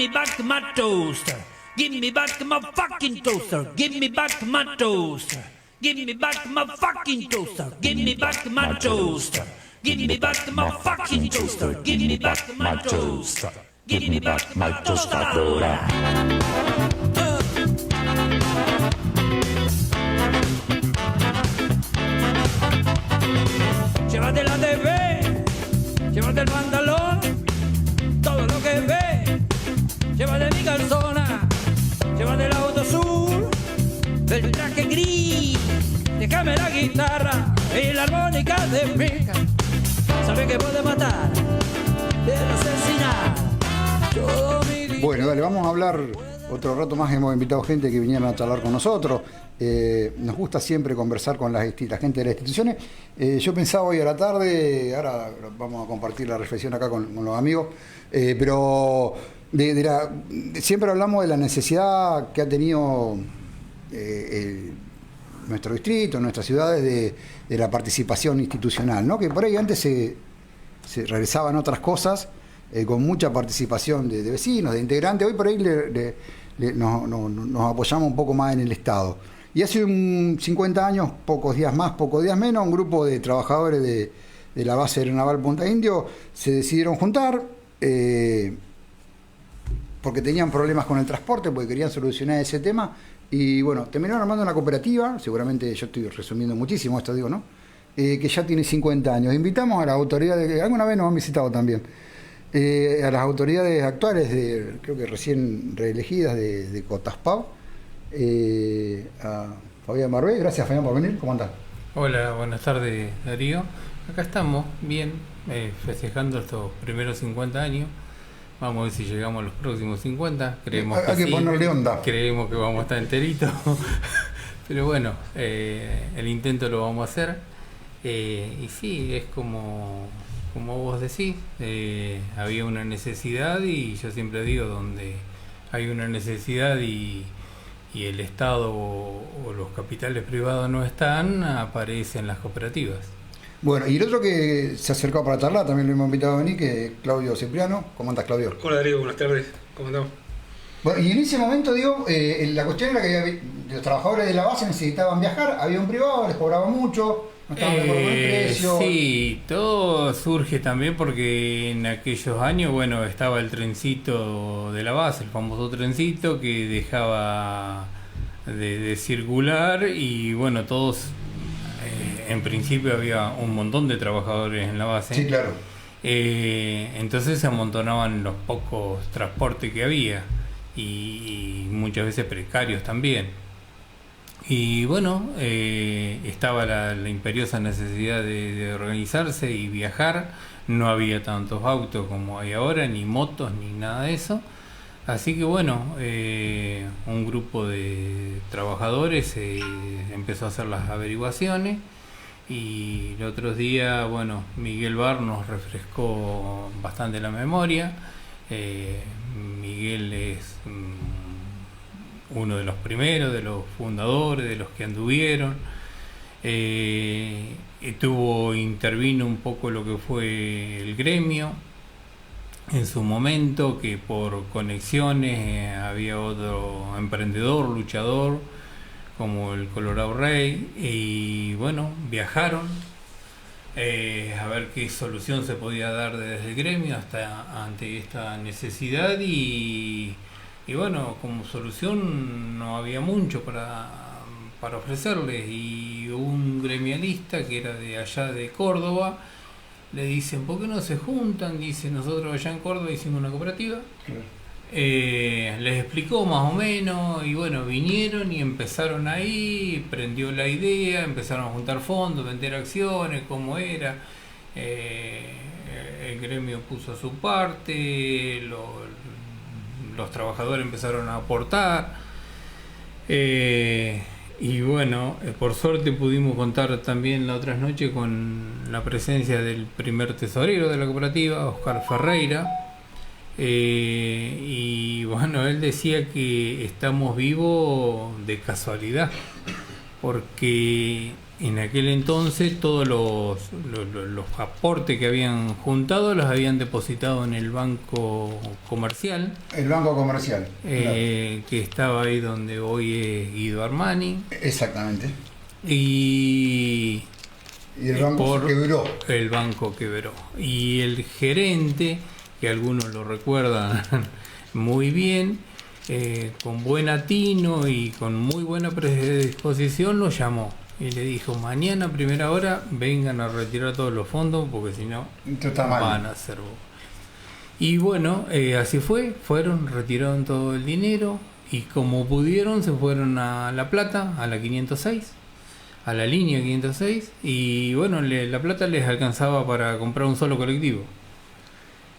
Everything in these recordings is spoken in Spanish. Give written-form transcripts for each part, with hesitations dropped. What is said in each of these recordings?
me back my toaster. Give me back my fucking toaster. Give me back my toaster. Give me back my fucking toaster. Give me back my toaster. Give me back my fucking toaster. Give me back my toaster. Give me back my toaster. Llévate la TV, llévate el pantalón, todo lo que ve, llévate mi calzona, llévate el auto azul, el traje gris, déjame la guitarra y la armónica de pica. Sabe que puede matar, pero asesinar. Todo mi día. Bueno, dale, vamos a hablar otro rato más. Hemos invitado gente que vinieron a charlar con nosotros. Nos gusta siempre conversar con la gente de las instituciones. Yo pensaba hoy a la tarde, ahora vamos a compartir la reflexión acá con los amigos, pero siempre hablamos de la necesidad que ha tenido nuestro distrito, nuestras ciudades, de la participación institucional, ¿no? Que por ahí antes se realizaban otras cosas con mucha participación de vecinos, de integrantes. Hoy por ahí nos apoyamos un poco más en el Estado. Y hace 50 años, pocos días más, pocos días menos, un grupo de trabajadores de la base aeronaval Punta Indio se decidieron juntar porque tenían problemas con el transporte, porque querían solucionar ese tema. Y bueno, terminaron armando una cooperativa, seguramente yo estoy resumiendo muchísimo esto, digo, ¿no? Que ya tiene 50 años. Invitamos a las autoridades, que alguna vez nos han visitado también, a las autoridades actuales, creo que recién reelegidas de Cotaspau, a Fabián Barbé. Gracias, Fabián, por venir. ¿Cómo andás? Hola, buenas tardes, Darío. Acá estamos, bien, festejando estos primeros 50 años. Vamos a ver si llegamos a los próximos 50. Creemos hay que ponerle onda. Creemos que vamos a estar enteritos. Pero bueno, el intento lo vamos a hacer. Y sí, es como vos decís, había una necesidad, y yo siempre digo, donde hay una necesidad y el Estado o los capitales privados no están, aparecen las cooperativas. Bueno, y el otro que se acercó para charlar, también lo hemos invitado a venir, que es Claudio Cipriano. ¿Cómo andas, Claudio? Hola, Darío, buenas tardes. ¿Cómo andamos? Bueno, y en ese momento, digo, la cuestión era que los trabajadores de la base necesitaban viajar, había un privado, les cobraba mucho, no estaban de acuerdo con el precio. Sí, todo surge también porque en aquellos años, bueno, estaba el trencito de la base, el famoso trencito que dejaba de circular, y bueno, todos, en principio había un montón de trabajadores en la base. Sí, claro. Entonces se amontonaban los pocos transportes que había, y muchas veces precarios también. Y bueno, estaba la imperiosa necesidad de organizarse y viajar. No había tantos autos como hay ahora, ni motos, ni nada de eso. Así que bueno, un grupo de trabajadores empezó a hacer las averiguaciones, y el otro día, bueno, Miguel Bar nos refrescó bastante la memoria. Miguel es uno de los primeros, de los fundadores, de los que anduvieron. Intervino un poco lo que fue el gremio en su momento, que por conexiones había otro emprendedor, luchador, como el Colorado Rey, y bueno, viajaron a ver qué solución se podía dar desde el gremio ante esta necesidad, y bueno, como solución no había mucho para ofrecerles, y un gremialista que era de allá de Córdoba le dicen, ¿por qué no se juntan? Dice, nosotros allá en Córdoba hicimos una cooperativa. Claro. Les explicó más o menos, y bueno, vinieron y empezaron ahí, prendió la idea, empezaron a juntar fondos, vender acciones, cómo era. El gremio puso su parte, los trabajadores empezaron a aportar, y bueno, por suerte pudimos contar también la otra noche con la presencia del primer tesorero de la cooperativa, Oscar Ferreira. Y bueno, él decía que estamos vivos de casualidad, porque en aquel entonces todos los aportes que habían juntado los habían depositado en el banco comercial. El banco comercial. Que estaba ahí donde hoy es Guido Armani. Exactamente. Y el banco quebró. El banco quebró. Y el gerente, que algunos lo recuerdan muy bien, con buen atino y con muy buena predisposición, lo llamó y le dijo: mañana a primera hora vengan a retirar todos los fondos, porque si no van a hacer vos. Y bueno, así fue, retiraron todo el dinero y como pudieron se fueron a La Plata, a la 506, a la línea 506, y bueno, La Plata les alcanzaba para comprar un solo colectivo.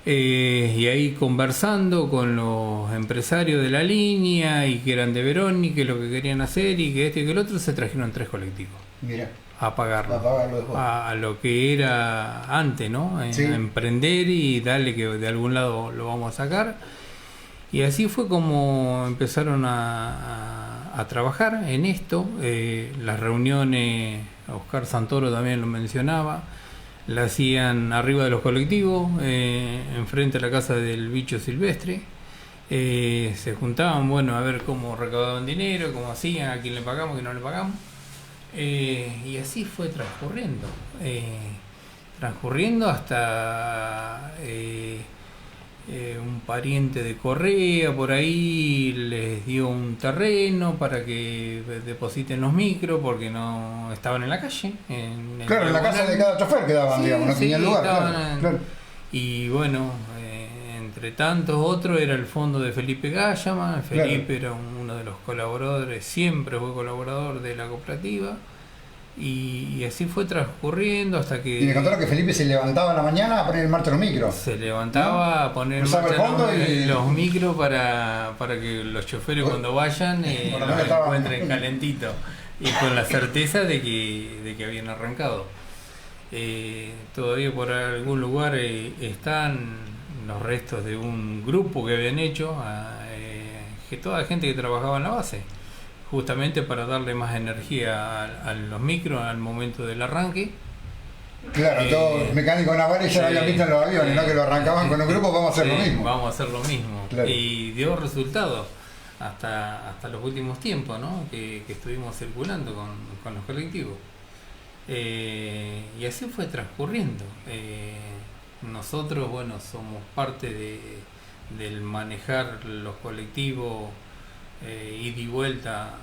Y ahí conversando con los empresarios de la línea, y que eran de Verón, y que lo que querían hacer, y que este y que el otro, se trajeron 3 colectivos. Mira. A pagarlo. A lo que era antes, ¿no? Sí. A emprender y darle que de algún lado lo vamos a sacar. Y así fue como empezaron a trabajar en esto. Las reuniones, Oscar Santoro también lo mencionaba, la hacían arriba de los colectivos, enfrente a la casa del Bicho Silvestre. Se juntaban, bueno, a ver cómo recaudaban dinero, cómo hacían, a quién le pagamos, a quién no le pagamos. Y así fue transcurriendo hasta un pariente de Correa por ahí les dio un terreno para que depositen los micros, porque no estaban en la calle. En la casa de cada chofer quedaban, sí, digamos, no tenían lugar. Claro. Y bueno, entre tantos otros era el fondo de Felipe Gállama. Felipe era uno de los colaboradores, siempre fue colaborador de la cooperativa. Y así fue transcurriendo hasta que... Y me contaron que Felipe se levantaba en la mañana a poner en marcha los micros. Se levantaba a poner en marcha los micros para que los choferes cuando vayan los encuentren calentitos y con la certeza de que habían arrancado. Todavía por algún lugar están los restos de un grupo que habían hecho, que toda la gente que trabajaba en la base, justamente para darle más energía a los micros al momento del arranque. Claro, todos mecánicos navales ya lo habían visto en los aviones, ¿no? Que lo arrancaban con un grupo, vamos a hacer lo mismo. Vamos a hacer lo mismo. Claro. Y dio resultados hasta los últimos tiempos, ¿no? Que estuvimos circulando con los colectivos. Y así fue transcurriendo. Nosotros, bueno, somos parte del manejar los colectivos, ida y vuelta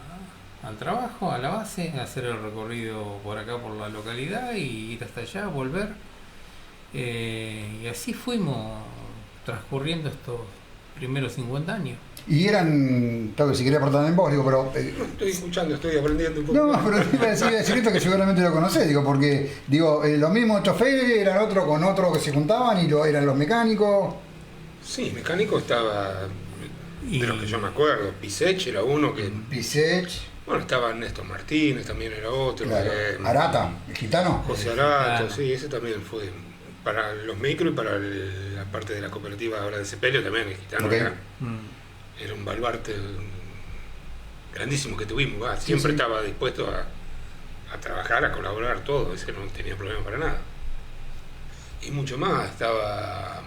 al trabajo, a la base, hacer el recorrido por acá, por la localidad, y ir hasta allá, volver. Y así fuimos transcurriendo estos primeros 50 años. Y eran, claro, si quería aportar en vos, digo, pero... No, estoy escuchando, estoy aprendiendo un poco. No, pero iba a decir esto que seguramente lo conocés, digo, porque, digo, los mismos choferes eran otro con otro que se juntaban y eran los mecánicos. Sí, mecánico estaba, de los que yo me acuerdo, Pisech era uno que... Pisech. Bueno, estaba Néstor Martínez, también era otro. Claro. Arata, el gitano. José Arato, sí, ese también fue para los micros y para la parte de la cooperativa ahora de Sepelio también, el gitano. Okay. Era un baluarte grandísimo que tuvimos, siempre sí. Estaba dispuesto a trabajar, a colaborar, todo, ese no tenía problema para nada. Y mucho más, estaba...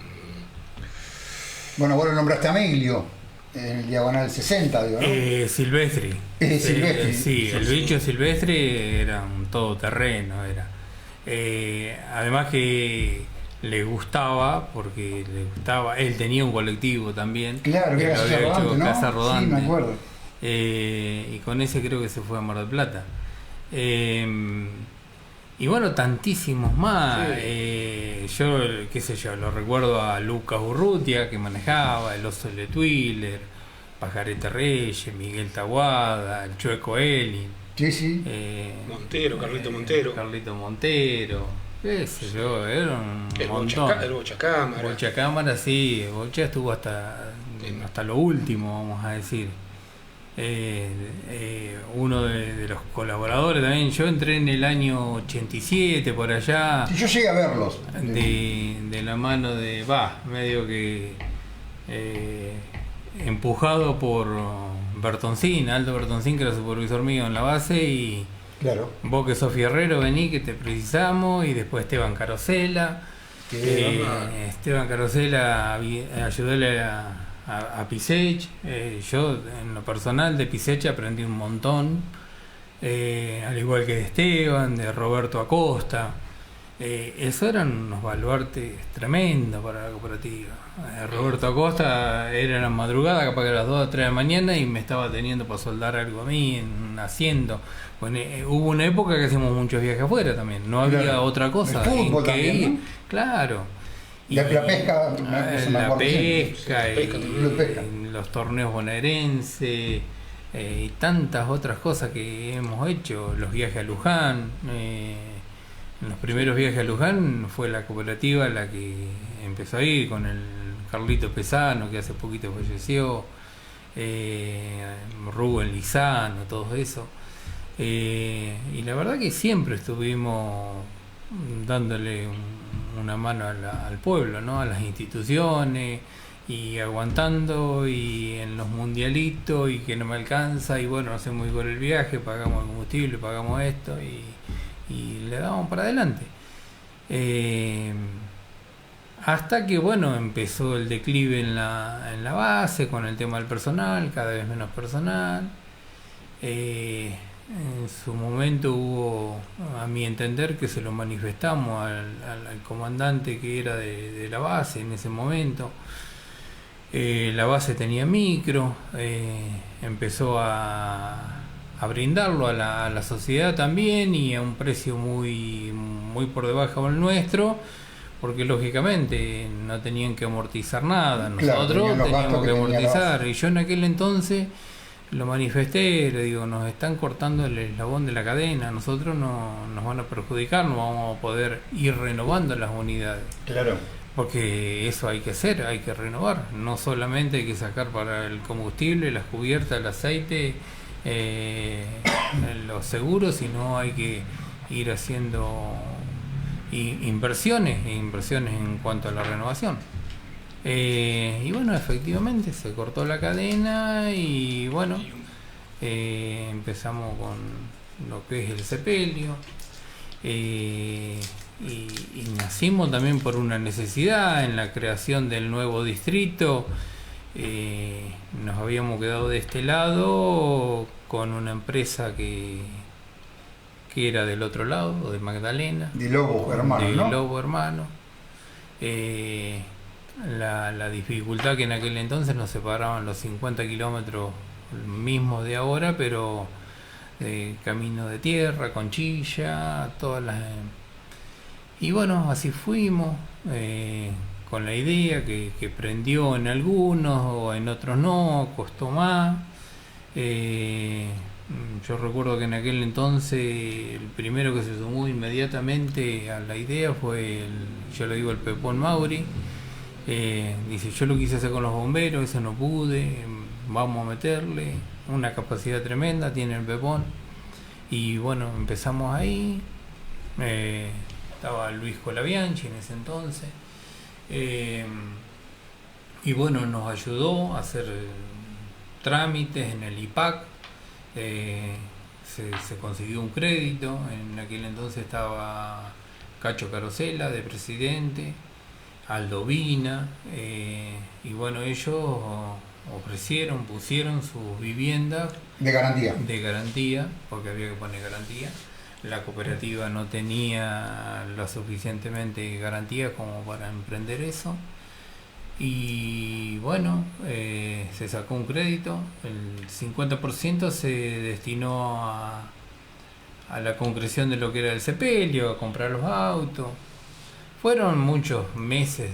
Bueno, vos lo nombraste a Emilio, en el diagonal 60, digo, ¿no? Silvestri. Silvestri. Sí, el Bicho Silvestre era un todoterreno, era. Además que le gustaba, porque él tenía un colectivo también. Claro, que era había hecho ¿no? Casa Rodante. Sí, me acuerdo. Y con ese creo que se fue a Mar del Plata. Y bueno, tantísimos más. Sí. Yo, qué sé yo, lo recuerdo a Lucas Urrutia, que manejaba, el Oso de Twiller, Pajarete Reyes, Miguel Taguada, el Chueco Elin. Sí, sí. Montero, Carlito Montero. Carlito Montero. Qué sé yo, era un montón. El Bocha Cámara. Bocha Cámara, sí. Bocha estuvo hasta lo último, vamos a decir. Uno de los colaboradores también. Yo entré en el año 87 por allá. Sí, yo llegué a verlos. De la mano de medio que empujado por Bertoncín, Aldo Bertoncín, que era supervisor mío en la base, y Claro. Vos que sos fierrero, vení que te precisamos, y después Esteban Carosella. Esteban Carosella ayudóle a Pisech. Yo en lo personal de Pisech aprendí un montón, al igual que de Esteban, de Roberto Acosta. Eso eran unos baluartes tremendos para la cooperativa. Roberto Acosta era en la madrugada, capaz que a las 2 o 3 de la mañana, y me estaba teniendo para soldar algo a mí en un asiento. Bueno, hubo una época que hacíamos muchos viajes afuera también, no había Claro. otra cosa El fútbol en que también, ir. ¿no? Claro. La pesca, eso me la acuerdo siempre. pesca, Sí, la pesca también. La pesca. y los torneos bonaerenses, y tantas otras cosas que hemos hecho, los viajes a Luján. En los primeros viajes a Luján fue la cooperativa la que empezó a ir, con el Carlito Pesano, que hace poquito falleció, Rubén Lizano, todo eso. Y la verdad que siempre estuvimos dándole una mano al pueblo, ¿no? A las instituciones, y aguantando, y en los mundialitos, y que no me alcanza, y bueno, hacemos igual el viaje, pagamos el combustible, pagamos esto, y le damos para adelante. Hasta que bueno, empezó el declive en la base, con el tema del personal, cada vez menos personal. En su momento hubo, a mi entender, que se lo manifestamos al comandante que era de la base en ese momento. La base tenía micro, empezó a brindarlo a la sociedad también, y a un precio muy, muy por debajo del nuestro, porque lógicamente no tenían que amortizar nada, Claro, nosotros tenían los gastos teníamos que que tenía la amortizar, base. y yo en aquel entonces lo manifesté, le digo, nos están cortando el eslabón de la cadena, nosotros nos van a perjudicar, no vamos a poder ir renovando las unidades. Claro. Porque eso hay que hacer, hay que renovar. No solamente hay que sacar para el combustible, las cubiertas, el aceite, los seguros, sino hay que ir haciendo inversiones en cuanto a la renovación. Y bueno, efectivamente se cortó la cadena, y bueno, empezamos con lo que es el sepelio. Y nacimos también por una necesidad en la creación del nuevo distrito. Nos habíamos quedado de este lado con una empresa que era del otro lado, de Magdalena, De Lobo, hermano, de ¿no? Lobo Hermano. La dificultad que en aquel entonces nos separaban los 50 kilómetros mismos de ahora, pero camino de tierra, Conchilla, todas las... Y bueno, así fuimos, con la idea que prendió en algunos, o en otros no, costó más. Yo recuerdo que en aquel entonces el primero que se sumó inmediatamente a la idea fue yo le digo, el Pepón Mauri. Dice, yo lo quise hacer con los bomberos, eso no pude, vamos a meterle, una capacidad tremenda tiene el Pepón. Y bueno, empezamos ahí. Estaba Luis Colabianchi en ese entonces, y bueno, nos ayudó a hacer trámites en el IPAC. Se consiguió un crédito. En aquel entonces estaba Cacho Carosella de presidente, Aldo Vina, y bueno, ellos pusieron sus viviendas De garantía. de garantía, porque había que poner garantía. La cooperativa no tenía lo suficientemente garantía como para emprender eso, y bueno, se sacó un crédito, el 50% se destinó a la concreción de lo que era el sepelio, a comprar los autos. Fueron muchos meses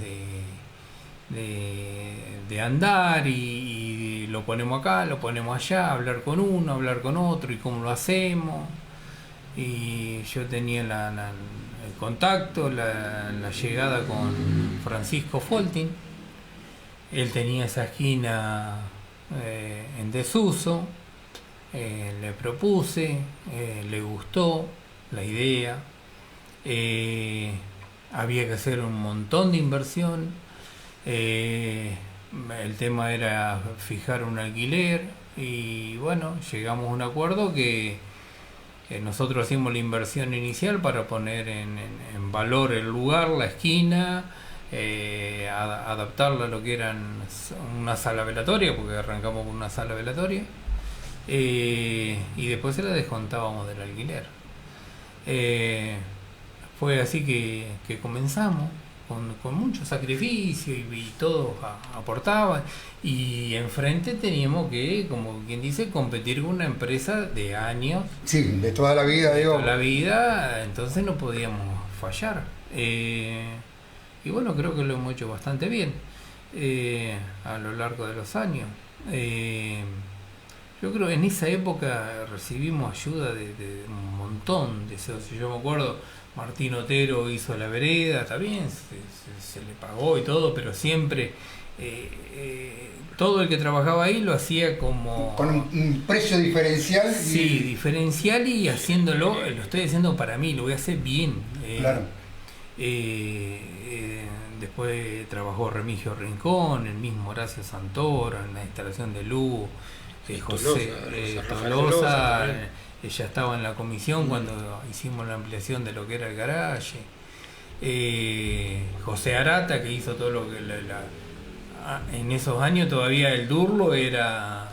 de andar, y lo ponemos acá, lo ponemos allá, hablar con uno, hablar con otro, y cómo lo hacemos. Y yo tenía el contacto, la llegada con Francisco Foltin. Él tenía esa esquina en desuso. Le propuse, le gustó la idea. Había que hacer un montón de inversión. El tema era fijar un alquiler, y bueno, llegamos a un acuerdo que Nosotros hacíamos la inversión inicial para poner en valor el lugar, la esquina, adaptarla a lo que eran una sala velatoria, porque arrancamos con una sala velatoria, y después se la descontábamos del alquiler. Fue así que comenzamos con mucho sacrificio y todos aportaban, y enfrente teníamos que, como quien dice, competir con una empresa de años, Sí, de toda la vida, digo. toda la vida, entonces no podíamos fallar. Y bueno, creo que lo hemos hecho bastante bien a lo largo de los años. Yo creo que en esa época recibimos ayuda de un montón de socios. Yo me acuerdo, Martín Otero hizo la vereda, está bien, se le pagó y todo, pero siempre todo el que trabajaba ahí lo hacía como... Con un precio diferencial. Sí, diferencial, y haciéndolo, lo estoy haciendo para mí, lo voy a hacer bien. Claro. Después trabajó Remigio Rincón, el mismo Horacio Santoro en la instalación de luz, José Rafael Tolosa, Tolosa ella estaba en la comisión cuando hicimos la ampliación de lo que era el garaje. José Arata, que hizo todo lo que en esos años todavía el Durlo era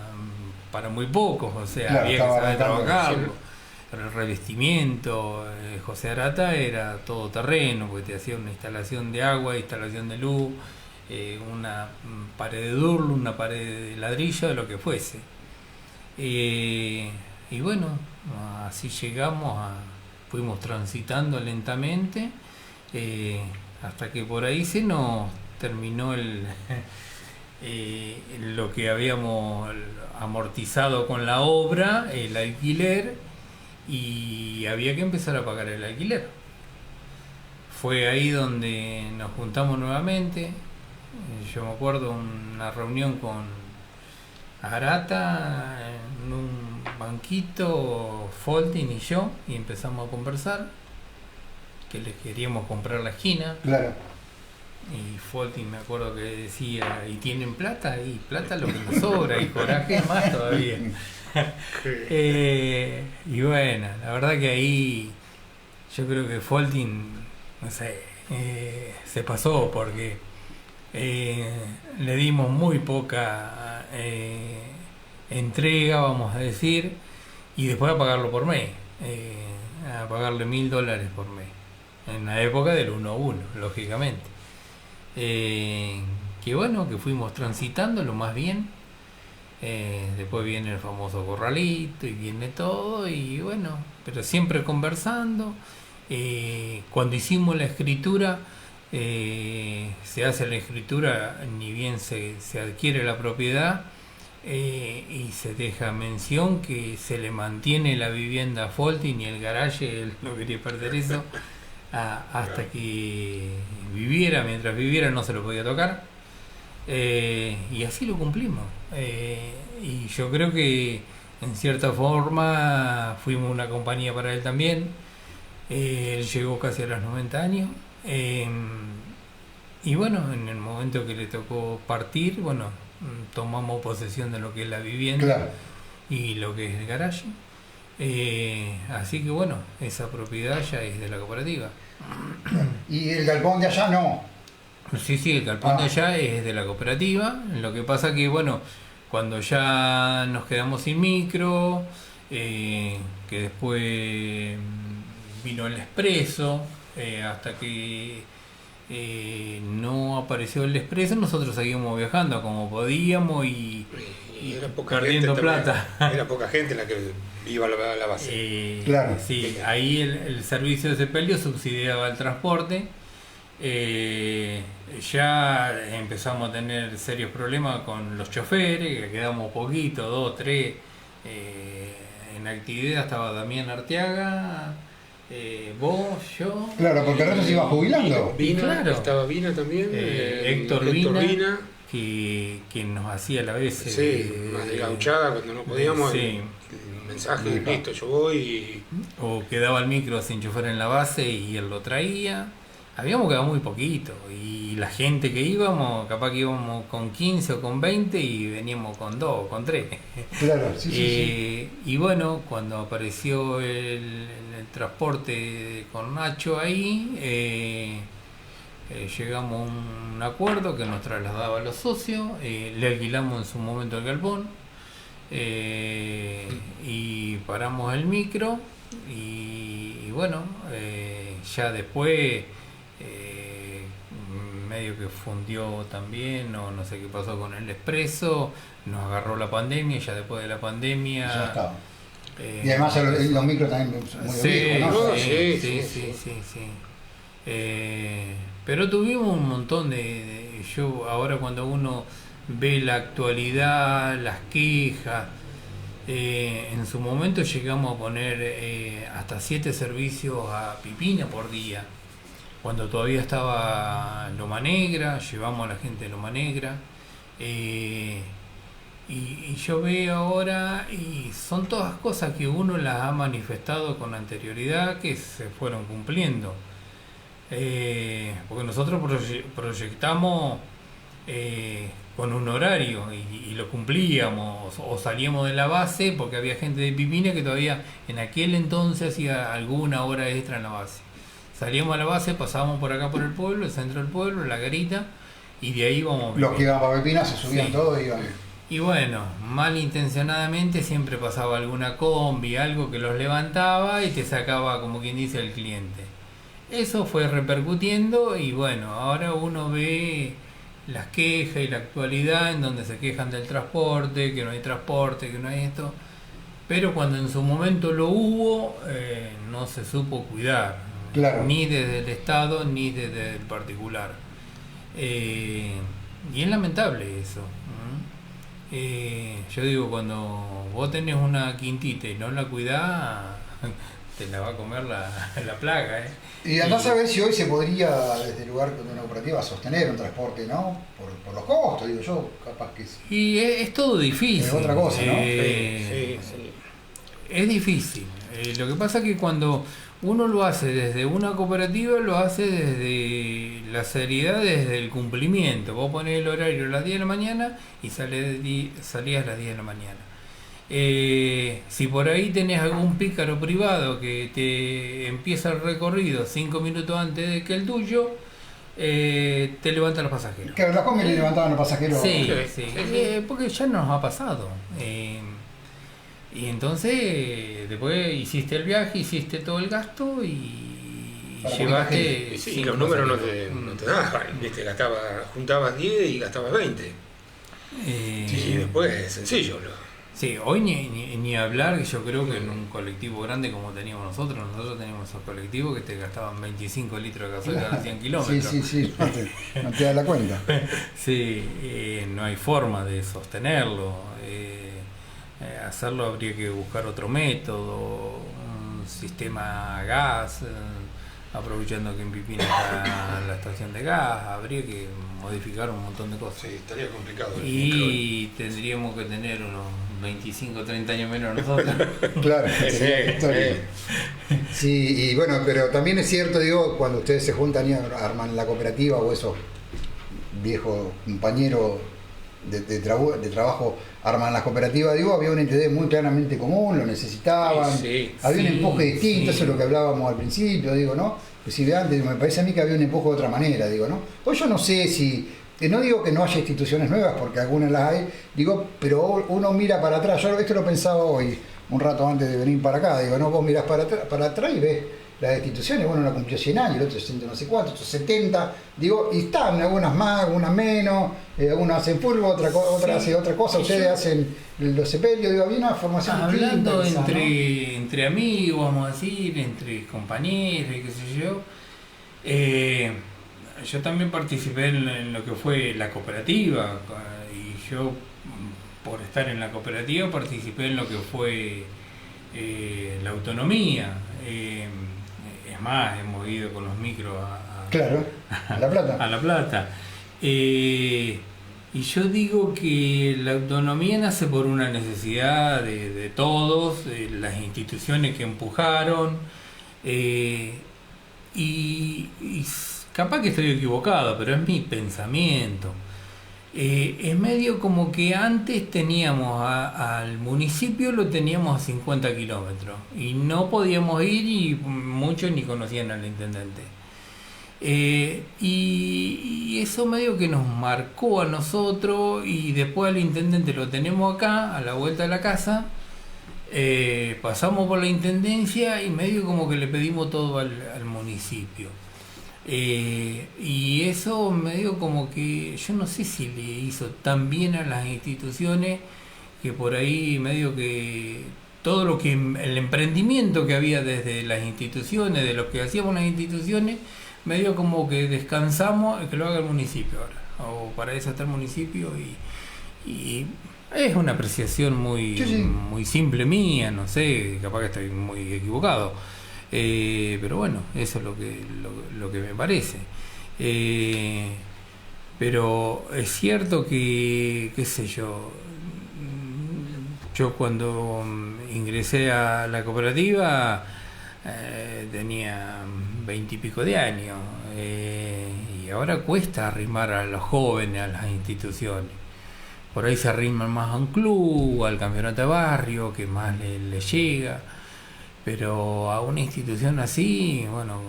para muy pocos, o sea, Claro, había que estaba saber arrancando, trabajarlo. El revestimiento, José Arata era todo terreno, porque te hacía una instalación de agua, instalación de luz, una pared de Durlo, una pared de ladrillo, de lo que fuese. Y bueno, así llegamos fuimos transitando lentamente, hasta que por ahí se nos terminó lo que habíamos amortizado con la obra, el alquiler, y había que empezar a pagar el alquiler. Fue ahí donde nos juntamos nuevamente. Yo me acuerdo una reunión con Arata en un banquito, Foltin y yo, y empezamos a conversar que le queríamos comprar la esquina. Claro. Y Foltin, me acuerdo que decía, ¿y tienen plata? Y plata lo que nos sobra, y coraje más todavía. Y bueno, la verdad que ahí yo creo que Foltin, no sé, se pasó, porque le dimos muy poca entrega, vamos a decir, y después a pagarlo por mes, a pagarle $1.000 por mes, en la época del 1-1, lógicamente. Que bueno, que fuimos transitando lo más bien. Después viene el famoso corralito y viene todo, y bueno, pero siempre conversando. Cuando hicimos la escritura, se hace la escritura, ni bien se adquiere la propiedad, y se deja mención que se le mantiene la vivienda a Foltin, y el garaje, él no quería perder eso, hasta que viviera. Mientras viviera no se lo podía tocar, y así lo cumplimos. Y yo creo que en cierta forma fuimos una compañía para él también. Él llegó casi a los 90 años, y bueno, en el momento que le tocó partir, bueno, tomamos posesión de lo que es la vivienda. Claro. Y lo que es el garaje. Así que bueno, esa propiedad ya es de la cooperativa. Y el galpón de allá no. Sí, el galpón de allá es de la cooperativa. Lo que pasa que bueno, cuando ya nos quedamos sin micro, que después vino el expreso, hasta que no apareció el expreso, nosotros seguimos viajando como podíamos y era poca perdiendo gente plata. Era poca gente la que iba a la base. Claro. Sí, ahí el servicio de sepelio subsidiaba el transporte. Ya empezamos a tener serios problemas con los choferes, que quedamos poquito, 2, 3. En actividad estaba Damián Arteaga, vos, yo. Claro, porque el resto se iba jubilando. Vina, claro. Estaba Vina también. Héctor Vina, que nos hacía a la vez. Sí, más de gauchada cuando no podíamos. Sí. El mensaje, listo, yo voy. O quedaba el micro sin chofer en la base y él lo traía. habíamos quedado muy poquito y la gente que íbamos, capaz que íbamos con 15 o con 20 y veníamos con 2, con 3. Claro, sí. Y bueno, cuando apareció el transporte con Nacho ahí, llegamos a un acuerdo que nos trasladaba a los socios, le alquilamos en su momento el galpón y paramos el micro y bueno, ya después medio que fundió también, o no sé qué pasó con el Expreso, nos agarró la pandemia, ya después de la pandemia ya estaba. Y además los micros también muy viejos, ¿no? Sí. Pero tuvimos un montón de yo ahora cuando uno ve la actualidad, las quejas, en su momento llegamos a poner hasta 7 servicios a Pipina por día. Cuando todavía estaba Loma Negra, llevamos a la gente de Loma Negra. Y yo veo ahora, y son todas cosas que uno las ha manifestado con anterioridad, que se fueron cumpliendo. Porque nosotros proyectamos con un horario y lo cumplíamos, o salíamos de la base, porque había gente de Pipina que todavía en aquel entonces hacía alguna hora extra en la base. Salíamos a la base, pasábamos por acá por el pueblo, el centro del pueblo, la garita, y de ahí íbamos. Los que iban para Pepina se subían todos y iban. Y bueno, malintencionadamente siempre pasaba alguna combi, algo que los levantaba y te sacaba, como quien dice, el cliente. Eso fue repercutiendo y bueno, ahora uno ve las quejas y la actualidad en donde se quejan del transporte, que no hay transporte, que no hay esto. Pero cuando en su momento lo hubo, no se supo cuidar. Claro. Ni desde el Estado ni desde el particular. Y es lamentable eso. Yo digo, cuando vos tenés una quintita y no la cuidás, te la va a comer la plaga. Y andás a ver si hoy se podría, desde el lugar de una cooperativa, sostener un transporte, ¿no? Por los costos, digo yo, capaz que sí. Y es todo difícil. Es otra cosa, ¿no? Sí. Es difícil. Lo que pasa es que cuando uno lo hace desde una cooperativa, lo hace desde la seriedad, desde el cumplimiento. Vos ponés el horario a las 10 de la mañana y salías a las 10 de la mañana. Si por ahí tenés algún pícaro privado que te empieza el recorrido 5 minutos antes de que el tuyo, te levantan los pasajeros. Que las combis le levantaban los pasajeros. Sí. Porque ya nos ha pasado. Y entonces después hiciste el viaje, hiciste todo el gasto y llevaste. Sí, los números no te daban, ¿viste? Juntabas 10 y gastabas 20. Y después es sencillo. Sí, hoy ni hablar, que yo creo que en un colectivo grande como teníamos nosotros teníamos esos colectivos que te gastaban 25 litros de gasolina cada 100 kilómetros. Sí, no te das la cuenta. Sí, no hay forma de sostenerlo. Hacerlo habría que buscar otro método, un sistema a gas, aprovechando que en Pipina está la estación de gas, habría que modificar un montón de cosas. Sí, estaría complicado. Y tendríamos que tener unos 25 o 30 años menos nosotros. Claro, sí, y bueno, pero también es cierto, digo, cuando ustedes se juntan y arman la cooperativa o esos viejos compañeros de trabajo arman las cooperativas, digo, había un interés muy claramente común, lo necesitaban, había un empuje distinto, eso es lo que hablábamos al principio, digo, ¿no? Inclusive antes, me parece a mí que había un empuje de otra manera, digo, ¿no? Pues yo no sé si, no digo que no haya instituciones nuevas, porque algunas las hay, digo, pero uno mira para atrás, yo esto lo pensaba hoy, un rato antes de venir para acá, digo, no, vos mirás para atrás y ves las instituciones, bueno, una cumplió 100 años, el otro 60 no sé cuánto, otro 70, digo, y están, algunas más, algunas menos, algunas hacen fútbol, otra hace otra cosa, ustedes hacen los sepelios, digo, había una formación hablando distinta, entre amigos, vamos a decir, entre compañeros y qué sé yo. Yo también participé en lo que fue la cooperativa, y yo, por estar en la cooperativa, participé en lo que fue la autonomía. Es más, hemos ido con los micros a La Plata. A La Plata. Y yo digo que la autonomía nace por una necesidad de todos, de las instituciones que empujaron, y capaz que estoy equivocado, pero es mi pensamiento. Es medio como que antes teníamos al municipio, lo teníamos a 50 kilómetros y no podíamos ir y muchos ni conocían al intendente. Y eso medio que nos marcó a nosotros, y después al intendente lo tenemos acá, a la vuelta de la casa. Pasamos por la intendencia y medio como que le pedimos todo al municipio. Y eso medio como que yo no sé si le hizo tan bien a las instituciones, que por ahí medio que todo lo que el emprendimiento que había desde las instituciones, de lo que hacíamos las instituciones, medio como que descansamos, que lo haga el municipio ahora, o para eso está el municipio. Y es una apreciación muy simple mía, no sé, capaz que estoy muy equivocado. Pero bueno, eso es lo que me parece. Pero es cierto que, qué sé yo cuando ingresé a la cooperativa tenía 20 y pico de años, y ahora cuesta arrimar a los jóvenes a las instituciones. Por ahí se arriman más a un club, al campeonato de barrio, que más le llega. Pero a una institución así, bueno,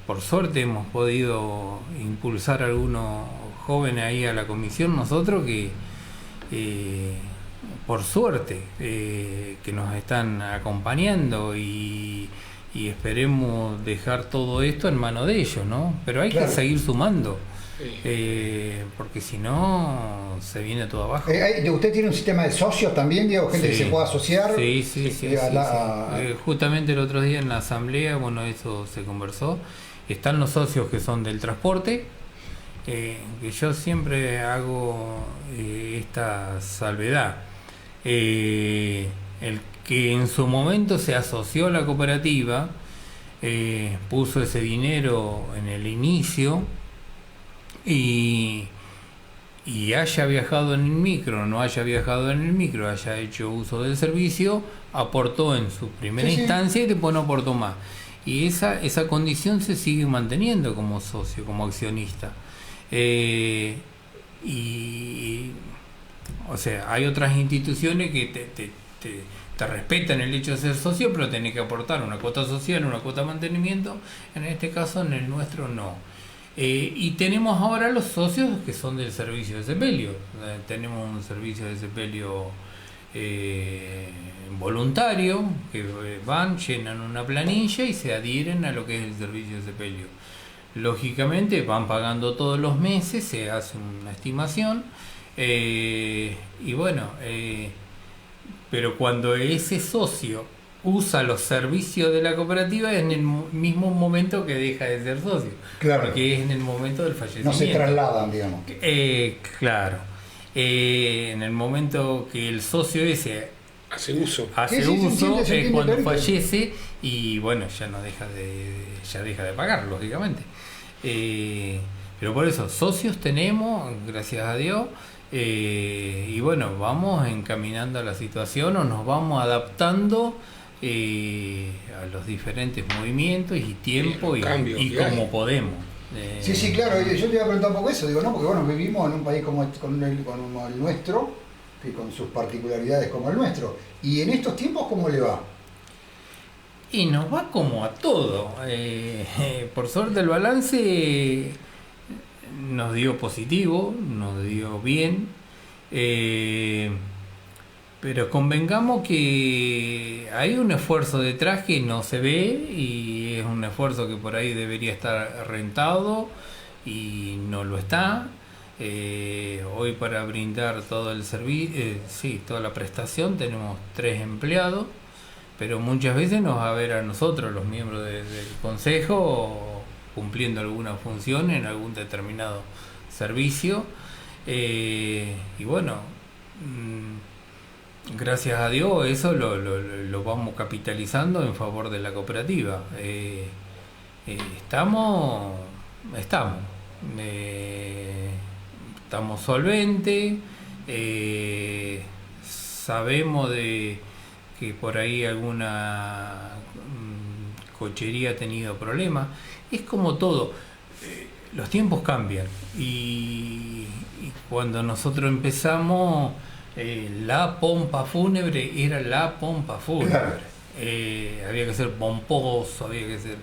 por suerte hemos podido impulsar a algunos jóvenes ahí a la comisión, nosotros que por suerte que nos están acompañando, y esperemos dejar todo esto en manos de ellos, ¿no? Pero hay que seguir sumando. Porque si no se viene todo abajo. ¿Usted tiene un sistema de socios también, Diego? ¿Gente que se pueda asociar? Sí. Justamente el otro día en la asamblea, bueno, eso se conversó. Están los socios que son del transporte, que yo siempre hago esta salvedad. El que en su momento se asoció a la cooperativa, puso ese dinero en el inicio, y haya viajado en el micro, no haya viajado en el micro, haya hecho uso del servicio, aportó en su primera instancia y después no aportó más. Y esa condición se sigue manteniendo como socio, como accionista. O sea, hay otras instituciones que te respetan el hecho de ser socio, pero tenés que aportar una cuota social, una cuota de mantenimiento. En este caso, en el nuestro, no. Y tenemos ahora los socios que son del servicio de sepelio. Tenemos un servicio de sepelio voluntario, que van, llenan una planilla y se adhieren a lo que es el servicio de sepelio. Lógicamente van pagando todos los meses, se hace una estimación, y bueno, pero cuando ese socio usa los servicios de la cooperativa, es en el mismo momento que deja de ser socio. Claro. Porque es en el momento del fallecimiento. No se trasladan, digamos. Claro. En el momento que el socio ese hace uso, es cuando fallece, y bueno, ya deja de pagar, lógicamente. Pero por eso, socios tenemos, gracias a Dios. Y bueno, vamos encaminando a la situación, o nos vamos adaptando a los diferentes movimientos y tiempos, y como podemos. Sí, claro. Yo te iba a preguntar un poco eso, digo, no, porque bueno, vivimos en un país como el nuestro, que con sus particularidades como el nuestro. Y en estos tiempos, ¿cómo le va? Y nos va como a todo. Por suerte el balance nos dio positivo, nos dio bien. Pero convengamos que hay un esfuerzo detrás que no se ve, y es un esfuerzo que por ahí debería estar rentado y no lo está. Hoy, para brindar todo el servicio, toda la prestación, tenemos 3 empleados, pero muchas veces nos va a ver a nosotros, los miembros del consejo, cumpliendo alguna función en algún determinado servicio. Y bueno, gracias a Dios eso lo vamos capitalizando en favor de la cooperativa. Estamos solventes, sabemos de que por ahí alguna cochería ha tenido problemas. Es como todo. los tiempos cambian y cuando nosotros empezamos, la pompa fúnebre era la pompa fúnebre. Claro. Había que ser pomposo, había que ser...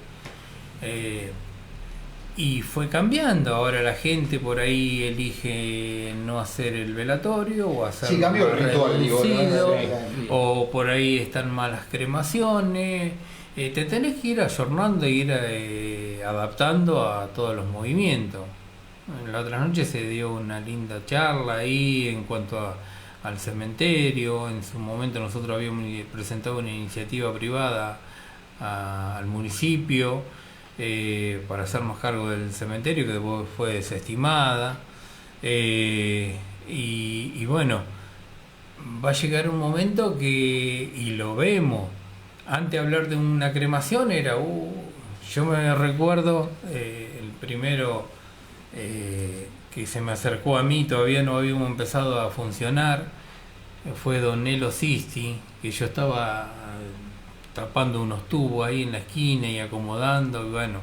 y fue cambiando. Ahora la gente por ahí elige no hacer el velatorio o hacer cambió el ritual, o por ahí están malas cremaciones. Te tenés que ir ayornando e ir adaptando a todos los movimientos. La otra noche se dio una linda charla ahí en cuanto al cementerio. En su momento nosotros habíamos presentado una iniciativa privada al municipio para hacernos cargo del cementerio, que después fue desestimada. Y bueno, va a llegar un momento que, y lo vemos, antes hablar de una cremación era, yo me recuerdo, el primero que se me acercó a mí, todavía no habíamos empezado a funcionar, fue don Nelo Sisti, que yo estaba tapando unos tubos ahí en la esquina y acomodando, y bueno,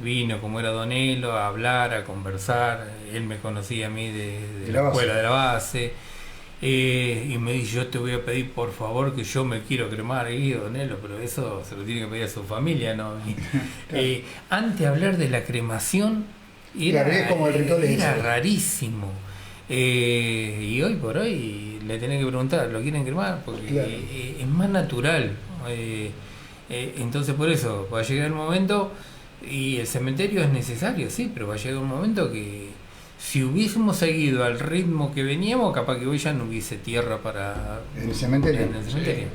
vino como era don Nelo a hablar, a conversar. Él me conocía a mí de la escuela de la base. Y me dice, yo te voy a pedir por favor que yo me quiero cremar. Y don Nelo, pero eso se lo tiene que pedir a su familia, ¿no? Antes de hablar de la cremación era rarísimo. Y hoy por hoy le tenés que preguntar, ¿lo quieren cremar? Porque es más natural. Entonces por eso va a llegar el momento, y el cementerio es necesario, sí, pero va a llegar un momento que si hubiésemos seguido al ritmo que veníamos, capaz que hoy ya no hubiese tierra para... En el cementerio.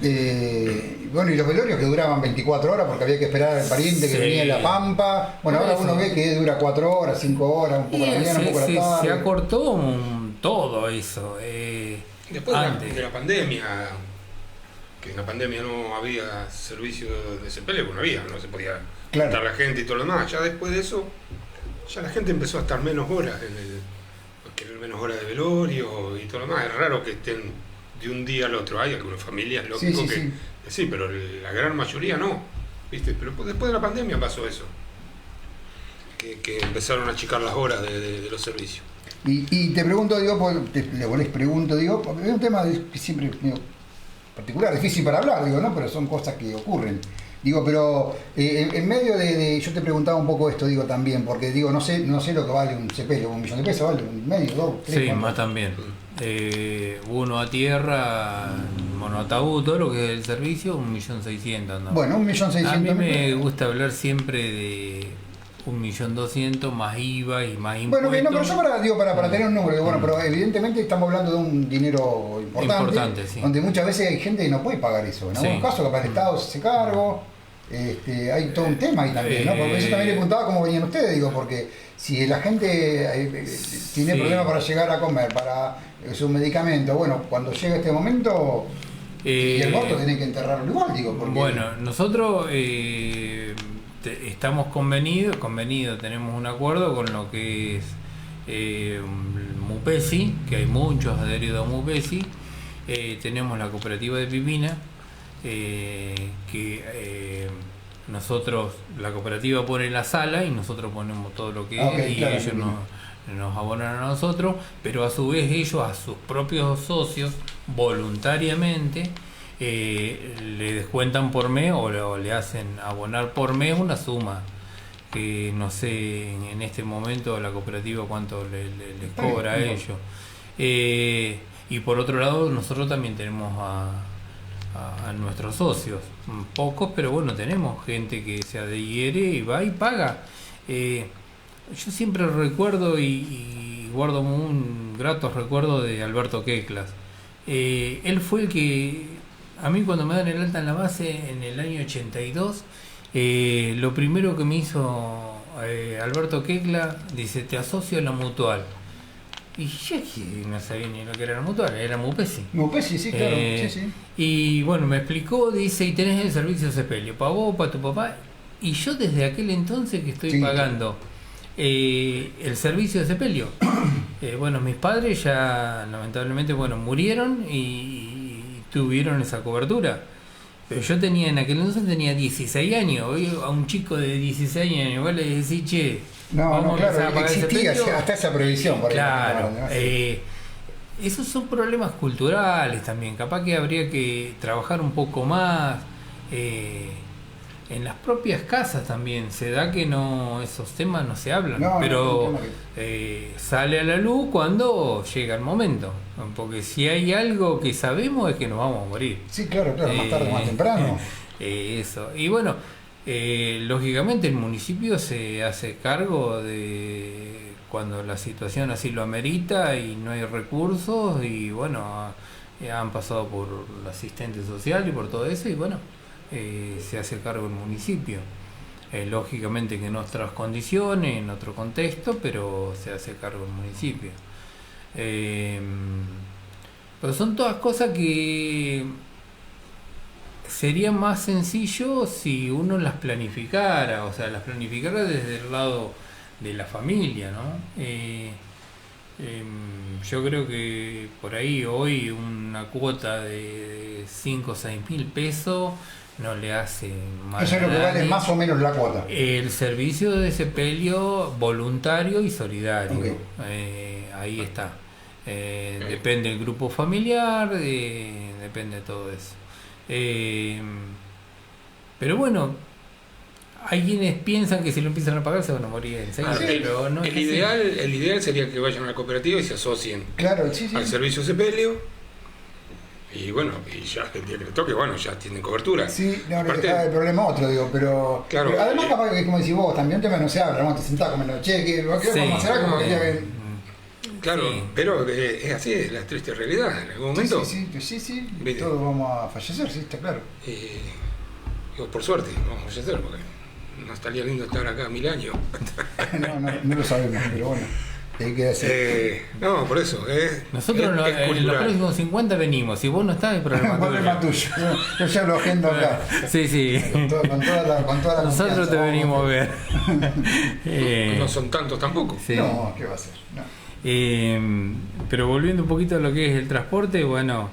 Sí. Bueno, y los velorios que duraban 24 horas porque había que esperar al pariente que venía de La Pampa. Bueno, ahora uno ve que dura 4 horas, 5 horas, un poco la mañana, un poco la tarde. Se acortó todo eso. Después de la pandemia, que en la pandemia no había servicio de sepelio, no se podía juntar la gente y todo lo demás. Ya después de eso, ya la gente empezó a estar menos horas querer menos horas de velorio y todo lo demás. Es raro que estén de un día al otro. Hay algunas familias, lógico, sí, pero la gran mayoría no, ¿viste? Pero después de la pandemia pasó eso, que empezaron a achicar las horas de los servicios. Y te pregunto, les pregunto, es un tema que siempre es particular, difícil para hablar, ¿no? Pero son cosas que ocurren. Pero en medio yo te preguntaba un poco esto, también, porque no sé lo que vale un sepelio, $1 millón, vale $1 millón, 2, 3. Sí, más también. Uno a tierra, monoataúd, todo lo que es el servicio, 1.600.000, ¿no? Bueno, 1.600.000. A mí me gusta hablar siempre de 1.200.000 más IVA y más impuestos. Bueno, pero yo para tener un número, pero evidentemente estamos hablando de un dinero importante sí. Donde muchas veces hay gente que no puede pagar eso. En algunos casos, capaz el Estado se hace cargo. Hay todo un tema ahí también, ¿no? Porque eso también le preguntaba cómo venían ustedes, porque si la gente tiene problemas para llegar a comer, para su medicamento, cuando llega este momento y el muerto tiene que enterrarlo igual, porque... Bueno, nosotros estamos convenidos, tenemos un acuerdo con lo que es Mupesi, que hay muchos adheridos a Mupesi. Tenemos la cooperativa de Pipina, que nosotros, la cooperativa pone la sala y nosotros ponemos todo lo que es, y ellos nos abonan a nosotros, pero a su vez ellos a sus propios socios voluntariamente le descuentan por mes o le hacen abonar por mes una suma que no sé en este momento la cooperativa cuánto les cobra a ellos. Y por otro lado nosotros también tenemos a nuestros socios, pocos, pero tenemos gente que se adhiere y va y paga. Yo siempre recuerdo y guardo un grato recuerdo de Alberto Queclas. Él fue el que, a mí cuando me dan el alta en la base en el año 82, lo primero que me hizo Alberto Queclas, dice, te asocio a la Mutual. Y yo no sabía ni lo que era la Mutual, era Mupesi. Mupesi, sí, claro. Sí. Y me explicó, dice, y tenés el servicio de sepelio, para vos, para tu papá. Y yo desde aquel entonces que estoy pagando el servicio de sepelio. Mis padres ya lamentablemente murieron y tuvieron esa cobertura. Pero yo en aquel entonces tenía 16 años. Hoy a un chico de 16 años igual le decís, che, no, claro, existía hasta esa previsión. Por claro, esos son problemas culturales también. Capaz que habría que trabajar un poco más. En las propias casas también se da que esos temas no se hablan, pero sale a la luz cuando llega el momento, porque si hay algo que sabemos es que nos vamos a morir. Sí, claro, más tarde o más temprano. Eso. Y bueno, lógicamente el municipio se hace cargo de cuando la situación así lo amerita y no hay recursos, y bueno, han pasado por el asistente social y por todo eso, y bueno, se hace cargo el municipio, lógicamente que en otras condiciones, en otro contexto, pero se hace cargo el municipio. Pero son todas cosas que sería más sencillo si uno las planificara, las planificara desde el lado de la familia, ¿no? Yo creo que por ahí hoy una cuota de 5 o 6 mil pesos no le hace mal. Eso es lo que vale más o menos la cuota. El servicio de sepelio voluntario y solidario. Okay. Ahí está. Depende del grupo familiar, depende de todo eso. Pero bueno, hay quienes piensan que si lo empiezan a pagar se van a morir enseguida. Pero no el ideal sería que vayan a la cooperativa y se asocien al servicio de sepelio. Y bueno, y ya el día que le toque, bueno, ya tienen cobertura. Sí, no, le dejaba el problema otro, digo, pero además capaz que, como decís vos, también un tema no se habla, ¿no? Te sentás comiendo, che, vamos a hacer algo que ya Claro, pero es así, es la triste realidad. En algún momento. Sí, todos vamos a fallecer, sí, está claro. Digo, por suerte, vamos a fallecer, porque no estaría lindo estar acá 1000 años. no lo sabemos, pero bueno. No, por eso. Nosotros en los próximos 50 venimos. Si vos no estás, es problema tuyo. Yo ya lo agendo acá. Sí. Con toda la nosotros te venimos a ver. No son tantos tampoco. Sí. No, ¿qué va a ser? No. Pero volviendo un poquito a lo que es el transporte, bueno,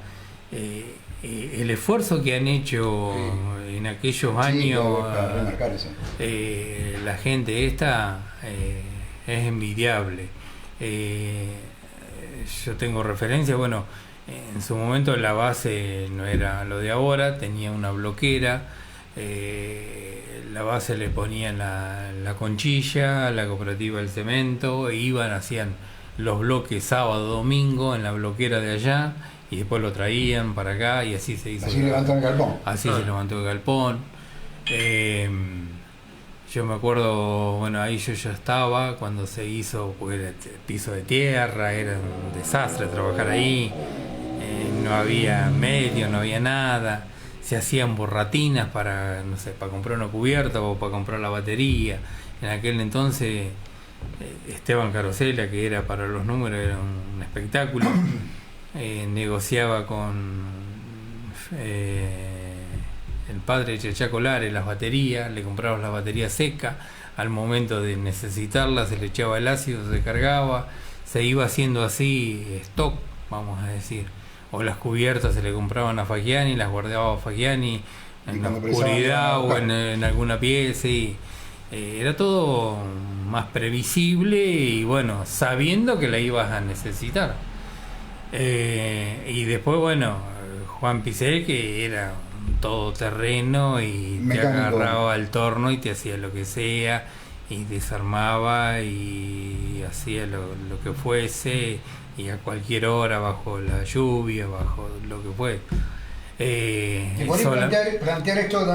el esfuerzo que han hecho en aquellos años, para remarcar eso. La gente esta es envidiable. Yo tengo referencia, bueno, en su momento la base no era lo de ahora, tenía una bloquera, la base le ponían la conchilla, la cooperativa del cemento, hacían los bloques sábado, domingo en la bloquera de allá, y después lo traían para acá, y así se hizo. Así levantó el galpón. Así se levantó el galpón. Yo me acuerdo, bueno, ahí yo ya estaba cuando se hizo, porque era piso de tierra, era un desastre trabajar ahí, no había medio, no había nada, se hacían borratinas para, no sé, para comprar una cubierta o para comprar la batería. En aquel entonces Esteban Carosella, que era para los números, era un espectáculo, negociaba con el padre de Chachá Colares las baterías, le compraban las baterías secas, al momento de necesitarlas se le echaba el ácido, se cargaba, se iba haciendo así stock, vamos a decir, o las cubiertas se le compraban a Fagiani, las guardaba Fagiani en la oscuridad o en alguna pieza, y era todo más previsible y bueno, sabiendo que la ibas a necesitar. Y después, bueno, Juan Picel, que era todoterreno y mecánico, te agarraba al torno y te hacía lo que sea y desarmaba y hacía lo que fuese, y a cualquier hora, bajo la lluvia, bajo lo que fue. Plantear esto,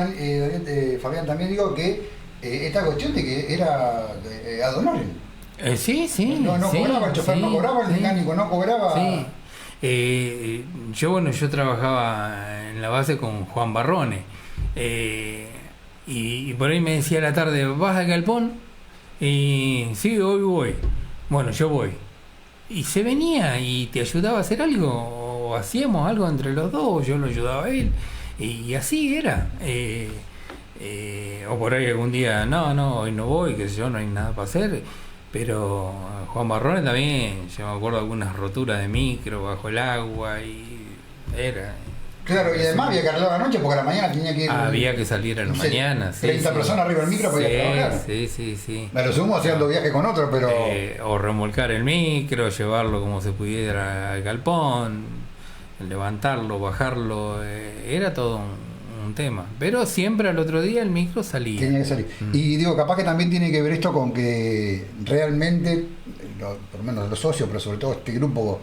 Fabián, también digo que esta cuestión de que era ad honorem. Sí. No cobraba el chofer, no cobraba el mecánico, no cobraba. Sí. Yo trabajaba en la base con Juan Barrone, y por ahí me decía a la tarde, ¿vas al galpón? Y sí, hoy voy. Bueno, yo voy. Y se venía y te ayudaba a hacer algo, o hacíamos algo entre los dos, yo lo ayudaba a él, y así era. O por ahí algún día, no, hoy no voy, que yo, no hay nada para hacer. Pero Juan Barrone también, yo me acuerdo de algunas roturas de micro bajo el agua, y era Claro, y además había que arreglar la noche porque a la mañana tenía que ir. Había que salir a la mañana. 30 personas arriba del micro para ir a trabajar. Sí. Me lo sumo haciendo viaje con otro, pero. O remolcar el micro, llevarlo como se pudiera al galpón, levantarlo, bajarlo, era todo un tema. Pero siempre al otro día el micro salía. Tenía que salir. Y digo, capaz que también tiene que ver esto con que realmente, por lo menos los socios, pero sobre todo este grupo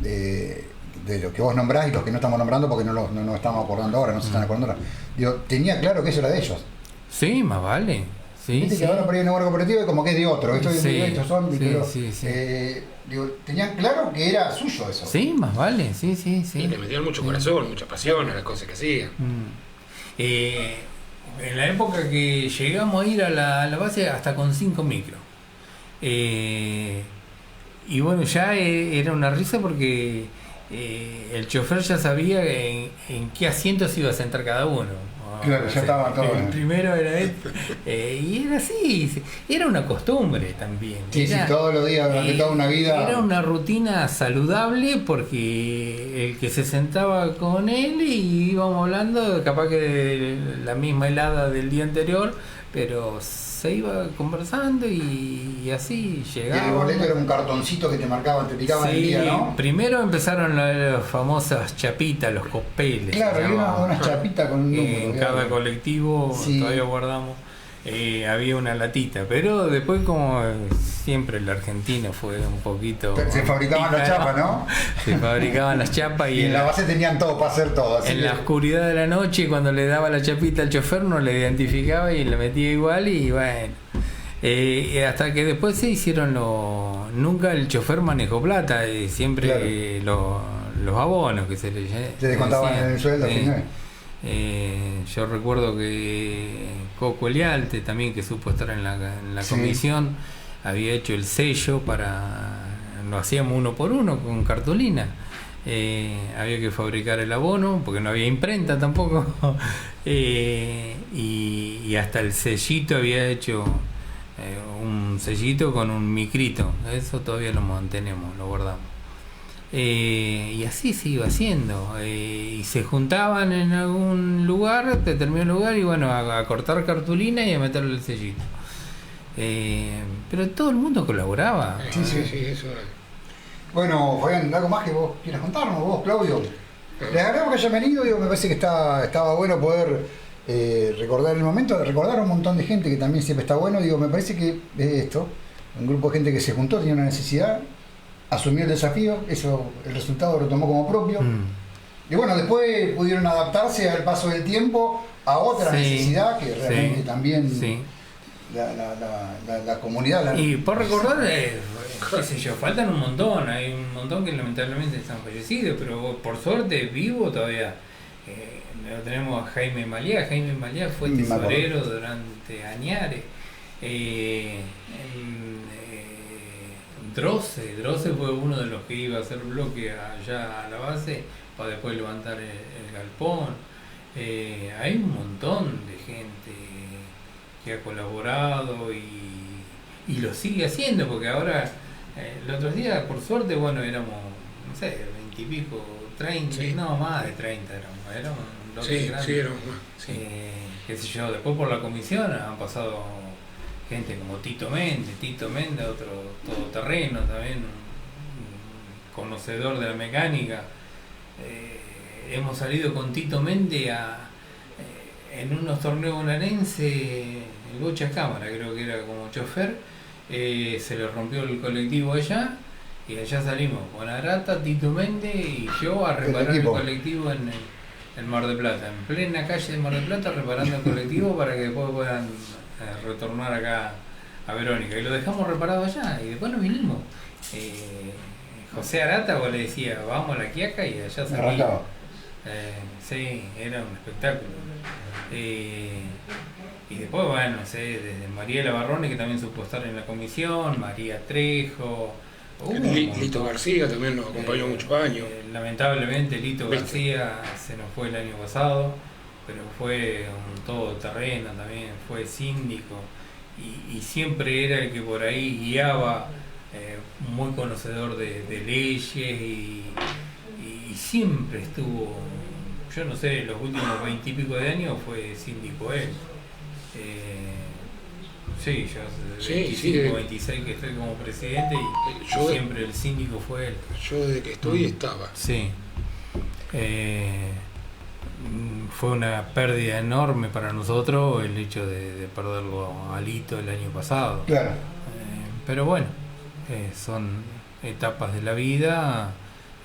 de los que vos nombrás y los que no estamos nombrando porque no nos estamos acordando ahora, no se están acordando ahora. Digo, tenía claro que eso era de ellos. Sí, más vale. Sí, viste que ahora por ahí en el negocio cooperativo y como que es de otro. Estos son, pero, digo, tenían claro que era suyo eso. Sí, más vale, sí. Y le metían mucho corazón, mucha pasión a las cosas que hacían. En la época que llegamos a ir a la base hasta con 5 micros. Y bueno, ya era una risa porque el chofer ya sabía en qué asiento se iba a sentar cada uno. Claro, ya estaba todo. El primero era y era así, era una costumbre también. Sí, todos los días, durante toda una vida. Era una rutina saludable porque el que se sentaba con él y íbamos hablando, capaz que de la misma helada del día anterior, pero se iba conversando y así llegaba. Y el boleto era un cartoncito que te marcaban, te picaban el día, ¿no? Primero empezaron las famosas chapitas, los copeles. Claro, había unas chapitas con un número. En cada colectivo, todavía guardamos, había una latita, pero después como siempre el argentino fue un poquito... Se fabricaban las chapas, ¿no? Se fabricaban las chapas y en la base tenían todo para hacer todo. Así en la oscuridad de la noche, cuando le daba la chapita al chofer, no le identificaba y le metía igual y bueno. Hasta que después se hicieron nunca el chofer manejó plata, siempre los abonos que se le descontaban en el sueldo al final. Yo recuerdo que Coco Elialte también, que supo estar en la comisión, había hecho el sello lo hacíamos 1 por 1 con cartulina. Había que fabricar el abono porque no había imprenta tampoco. Y hasta el sellito había hecho un sellito con un micrito. Eso todavía lo mantenemos, lo guardamos. Y así se iba haciendo, y se juntaban en algún lugar, determinado lugar, y bueno, a cortar cartulina y a meterle el sellito. Pero todo el mundo colaboraba. Sí, eso era. Bueno, Fabián, ¿algo más que vos quieras contarnos, vos, Claudio? Les agradezco que hayan venido, me parece que estaba bueno poder recordar el momento, recordar a un montón de gente que también siempre está bueno. Me parece que esto, un grupo de gente que se juntó, tenía una necesidad, asumió el desafío, eso, el resultado lo tomó como propio. Y bueno, después pudieron adaptarse al paso del tiempo a otra necesidad que realmente también la comunidad... Y por recordar, qué sé yo, faltan un montón, hay un montón que lamentablemente están fallecidos, pero por suerte vivo todavía. Lo tenemos a Jaime Maliá. Jaime Maliá fue tesorero durante añares. Droce fue uno de los que iba a hacer bloque allá a la base para después levantar el galpón. Hay un montón de gente que ha colaborado y lo sigue haciendo, porque ahora el otro día, por suerte, bueno, éramos, no sé, 20 y pico, 30, no, más de 30 éramos un bloque grande. Sí, éramos más. Qué sé yo, después por la comisión han pasado gente como Tito Méndez, otro todoterreno también, un conocedor de la mecánica. Hemos salido con Tito Méndez en unos torneos bonaerenses, el Bocha Cámara creo que era como chofer, se le rompió el colectivo allá y allá salimos Bonagrata, Tito Méndez y yo a reparar el colectivo en el Mar del Plata, en plena calle de Mar del Plata, reparando el colectivo para que después puedan retornar acá a Verónica, y lo dejamos reparado allá y después nos vinimos. José Arata le decía vamos a la Quiaca y allá salía. Sí, era un espectáculo. Y después, bueno, no sé, desde Mariela Barrone, que también supo estar en la comisión, María Trejo, Lito García también nos acompañó muchos años. Lamentablemente Lito García se nos fue el año pasado, pero fue un todoterreno también, fue síndico y siempre era el que por ahí guiaba, muy conocedor de leyes y siempre estuvo yo no sé, los últimos 20 y pico de años fue síndico él. Sí, yo hace 25, 26 que estoy como presidente y siempre el síndico fue él. Yo desde que estoy estaba. Sí. Fue una pérdida enorme para nosotros el hecho de perderlo a Lito el año pasado. Claro. Pero bueno, son etapas de la vida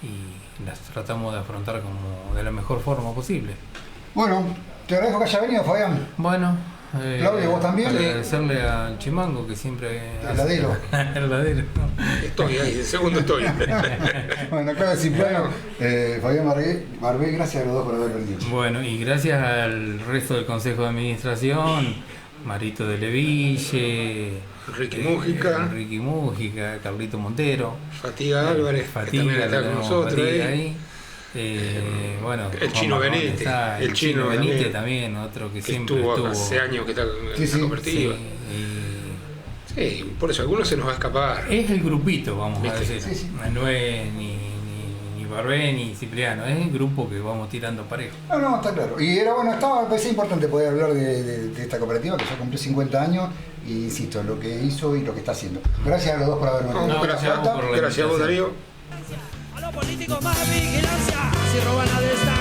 y las tratamos de afrontar como de la mejor forma posible. Bueno, te agradezco que haya venido, Fabián. Bueno, Claudio, ¿vos también? Agradecerle al Chimango que siempre... El ladero. El ladero. Estoy ahí, de segundo estoy. Bueno, Claudio Cipriano, Fabián Barbé, gracias a los dos por haber venido. Bueno, y gracias al resto del Consejo de Administración, Marito de Leville, Ricky Mújica, Carlito Montero, Fatiga Álvarez, que también está con nosotros ahí. Bueno, el Chino Benítez, el Chino Benítez también, otro que siempre estuvo hace años que está en la cooperativa. Sí, por eso algunos se nos va a escapar. Es el grupito, vamos a decir. Sí. No es ni Barbé ni Cipriano, es el grupo que vamos tirando parejo. No, está claro. Y parecía importante poder hablar de esta cooperativa que ya cumplió 50 años y insisto, lo que hizo y lo que está haciendo. Gracias a los dos por haber venido. Gracias a vos, Darío. A los políticos más vigilancia, si roban a esta